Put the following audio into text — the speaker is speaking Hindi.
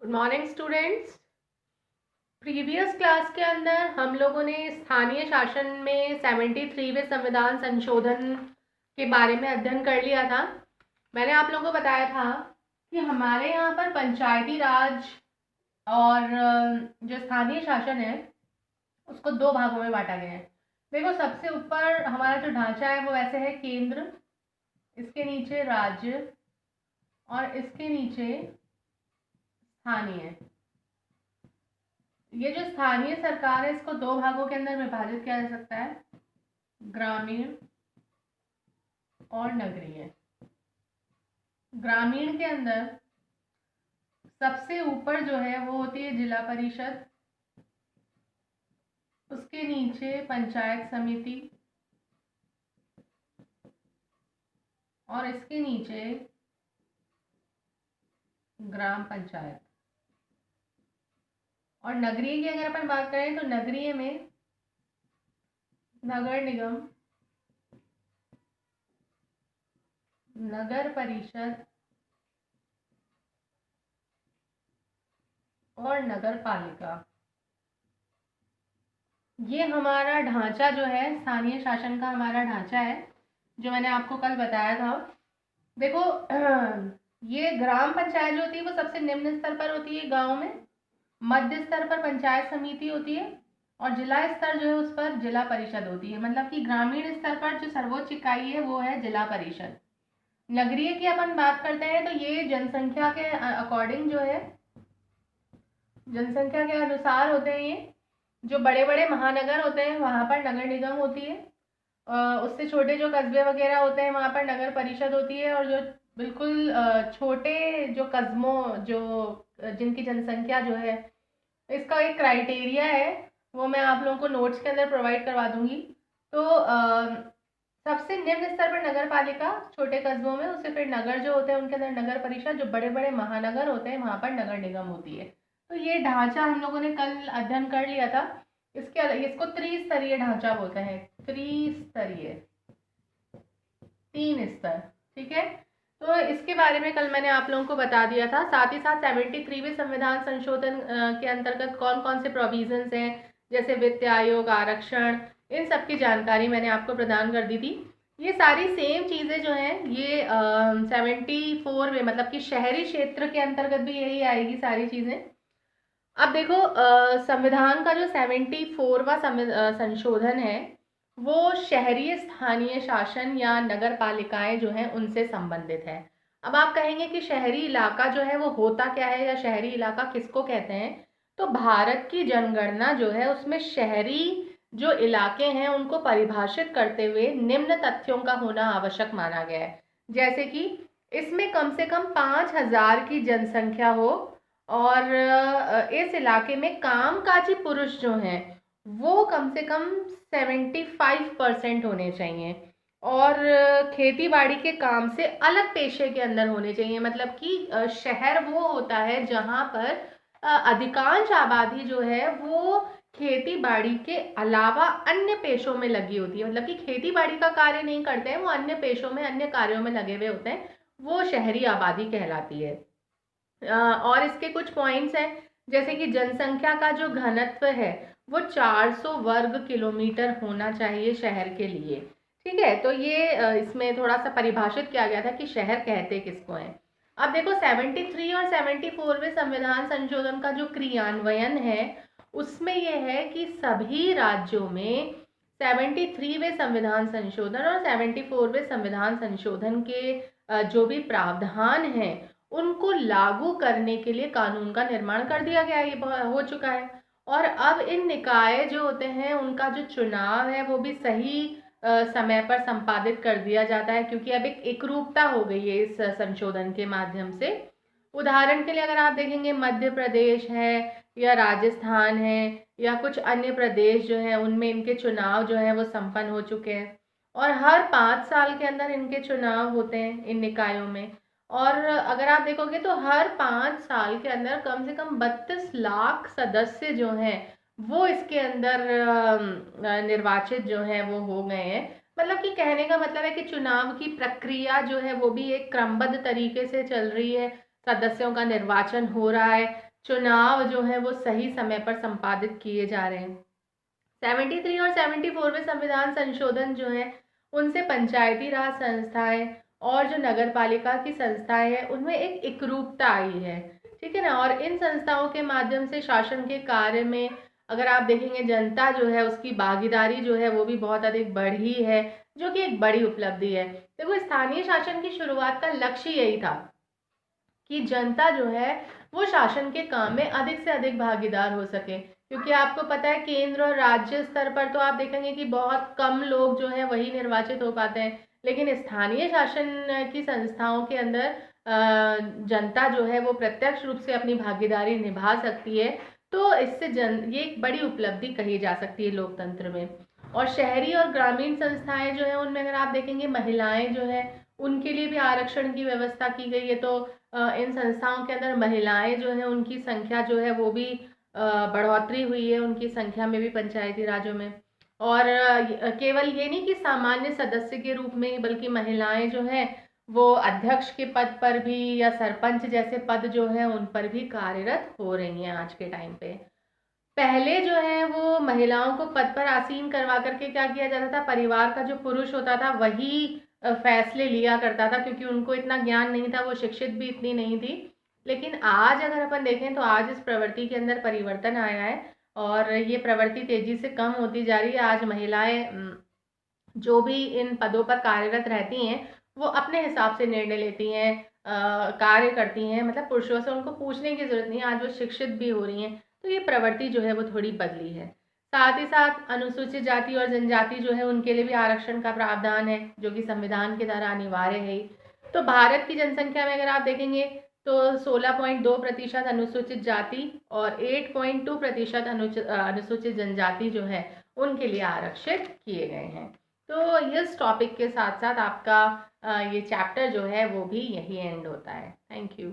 Good morning students. Previous class के अंदर हम लोगों ने स्थानीय शासन में 73वें संविधान संशोधन के बारे में अध्ययन कर लिया था। मैंने आप लोगों को बताया था कि हमारे यहाँ पर पंचायती राज और जो स्थानीय शासन है उसको दो भागों में बांटा गया है। देखो, सबसे ऊपर हमारा जो ढांचा है वो ऐसे है केंद्र, इसके नीचे राज्य और इसके नीचे स्थानीय। ये जो स्थानीय सरकार है इसको दो भागों के अंदर विभाजित किया जा सकता है, ग्रामीण और नगरीय। ग्रामीण के अंदर सबसे ऊपर जो है वो होती है जिला परिषद, उसके नीचे पंचायत समिति और इसके नीचे ग्राम पंचायत। और नगरीय की अगर अपन बात करें तो नगरीय में नगर निगम, नगर परिषद और नगर पालिका। ये हमारा ढांचा जो है स्थानीय शासन का हमारा ढांचा है, जो मैंने आपको कल बताया था। देखो, ये ग्राम पंचायत जो होती है वो सबसे निम्न स्तर पर होती है गांव में, मध्य स्तर पर पंचायत समिति होती है और जिला स्तर जो है उस पर जिला परिषद होती है। मतलब कि ग्रामीण स्तर पर जो सर्वोच्च इकाई है वो है जिला परिषद। नगरीय की अपन बात करते हैं तो ये जनसंख्या के अकॉर्डिंग जो है, जनसंख्या के अनुसार होते हैं। ये जो बड़े बड़े महानगर होते हैं वहाँ पर नगर निगम होती है, उससे छोटे जो कस्बे वगैरह होते हैं वहाँ पर नगर परिषद होती है। और जो बिल्कुल छोटे जो कस्बों जो जिनकी जनसंख्या जो है, इसका एक क्राइटेरिया है वो मैं आप लोगों को नोट्स के अंदर प्रोवाइड करवा दूंगी। तो सबसे निम्न स्तर पर नगर पालिका छोटे कस्बों में, उससे फिर नगर जो होते हैं उनके अंदर नगर परिषद, जो बड़े बड़े महानगर होते हैं वहाँ पर नगर निगम होती है। तो ये ढांचा हम लोगों ने कल अध्ययन कर लिया था। इसको त्रिस्तरीय ढांचा बोलते हैं, त्रिस्तरीय, 3 स्तर। ठीक है, तो इसके बारे में कल मैंने आप लोगों को बता दिया था। साथ ही साथ 73वें संविधान संशोधन के अंतर्गत कौन कौन से प्रोविजंस हैं, जैसे वित्त आयोग, आरक्षण, इन सब की जानकारी मैंने आपको प्रदान कर दी थी। ये सारी सेम चीज़ें जो हैं ये 74 में, मतलब कि शहरी क्षेत्र के अंतर्गत भी यही आएगी सारी चीज़ें। अब देखो, संविधान का जो 74वां संशोधन है वो शहरी स्थानीय शासन या नगर पालिकाएं जो हैं उनसे संबंधित है। अब आप कहेंगे कि शहरी इलाका जो है वो होता क्या है, या शहरी इलाका किसको कहते हैं। तो भारत की जनगणना जो है उसमें शहरी जो इलाके हैं उनको परिभाषित करते हुए निम्न तथ्यों का होना आवश्यक माना गया है। जैसे कि इसमें कम से कम 5000 की जनसंख्या हो और इस इलाके में कामकाजी पुरुष जो हैं वो कम से कम 75% होने चाहिए और खेती बाड़ी के काम से अलग पेशे के अंदर होने चाहिए। मतलब कि शहर वो होता है जहाँ पर अधिकांश आबादी जो है वो खेती बाड़ी के अलावा अन्य पेशों में लगी होती है। मतलब कि खेती बाड़ी का कार्य नहीं करते हैं, वो अन्य पेशों में, अन्य कार्यों में लगे हुए होते हैं, वो शहरी आबादी कहलाती है। और इसके कुछ पॉइंट्स हैं, जैसे कि जनसंख्या का जो घनत्व है वो 400 वर्ग किलोमीटर होना चाहिए शहर के लिए। ठीक है, तो ये इसमें थोड़ा सा परिभाषित किया गया था कि शहर कहते किसको हैं। अब देखो, 73 और 74वें संविधान संशोधन का जो क्रियान्वयन है उसमें यह है कि सभी राज्यों में 73वें संविधान संशोधन और 74वें संविधान संशोधन के जो भी प्रावधान हैं उनको लागू करने के लिए कानून का निर्माण कर दिया गया, ये हो चुका है। और अब इन निकाय जो होते हैं उनका जो चुनाव है वो भी सही समय पर संपादित कर दिया जाता है, क्योंकि अब एक एकरूपता हो गई है इस संशोधन के माध्यम से। उदाहरण के लिए अगर आप देखेंगे, मध्य प्रदेश है या राजस्थान है या कुछ अन्य प्रदेश जो है उनमें इनके चुनाव जो है वो संपन्न हो चुके हैं और हर 5 साल के अंदर इनके चुनाव होते हैं इन निकायों में। और अगर आप देखोगे तो हर 5 साल के अंदर कम से कम 32 लाख सदस्य जो हैं वो इसके अंदर निर्वाचित जो है वो हो गए हैं। मतलब कि कहने का मतलब है कि चुनाव की प्रक्रिया जो है वो भी एक क्रमबद्ध तरीके से चल रही है, सदस्यों का निर्वाचन हो रहा है, चुनाव जो है वो सही समय पर संपादित किए जा रहे हैं। 73 और 74वें संविधान संशोधन जो है उनसे पंचायती राज संस्थाएं और जो नगर पालिका की संस्थाएं हैं उनमें एक एकरूपता आई है, ठीक है ना। और इन संस्थाओं के माध्यम से शासन के कार्य में अगर आप देखेंगे जनता जो है उसकी भागीदारी जो है वो भी बहुत अधिक बढ़ी है, जो कि एक बड़ी उपलब्धि है। देखो, स्थानीय शासन की शुरुआत का लक्ष्य यही था कि जनता जो है वो शासन के काम में अधिक से अधिक भागीदार हो सके, क्योंकि आपको पता है केंद्र और राज्य स्तर पर तो आप देखेंगे कि बहुत कम लोग जो है वही निर्वाचित हो पाते हैं, लेकिन स्थानीय शासन की संस्थाओं के अंदर जनता जो है वो प्रत्यक्ष रूप से अपनी भागीदारी निभा सकती है। तो इससे ये एक बड़ी उपलब्धि कही जा सकती है लोकतंत्र में। और शहरी और ग्रामीण संस्थाएं जो है उनमें अगर आप देखेंगे महिलाएं जो है उनके लिए भी आरक्षण की व्यवस्था की गई है। तो इन संस्थाओं के अंदर महिलाएं जो है उनकी संख्या जो है वो भी बढ़ोतरी हुई है उनकी संख्या में भी पंचायती राज्यों में। और केवल ये नहीं कि सामान्य सदस्य के रूप में, बल्कि महिलाएं जो है वो अध्यक्ष के पद पर भी या सरपंच जैसे पद जो है उन पर भी कार्यरत हो रही हैं आज के टाइम पे। पहले जो है वो महिलाओं को पद पर आसीन करवा करके क्या किया जाता था, परिवार का जो पुरुष होता था वही फैसले लिया करता था, क्योंकि उनको इतना ज्ञान नहीं था, वो शिक्षित भी इतनी नहीं थी। लेकिन आज अगर अपन देखें तो आज इस प्रवृत्ति के अंदर परिवर्तन आया है और ये प्रवृत्ति तेजी से कम होती जा रही है। आज महिलाएं जो भी इन पदों पर कार्यरत रहती हैं वो अपने हिसाब से निर्णय लेती हैं, कार्य करती हैं, मतलब पुरुषों से उनको पूछने की जरूरत नहीं है, आज वो शिक्षित भी हो रही हैं। तो ये प्रवृत्ति जो है वो थोड़ी बदली है। साथ ही साथ अनुसूचित जाति और जनजाति जो है उनके लिए भी आरक्षण का प्रावधान है, जो कि संविधान के द्वारा अनिवार्य है। तो भारत की जनसंख्या में अगर आप देखेंगे तो 16.2% अनुसूचित जाति और 8.2% अनुसूचित जनजाति जो है उनके लिए आरक्षित किए गए हैं। तो इस टॉपिक के साथ साथ आपका ये चैप्टर जो है वो भी यही एंड होता है। Thank you.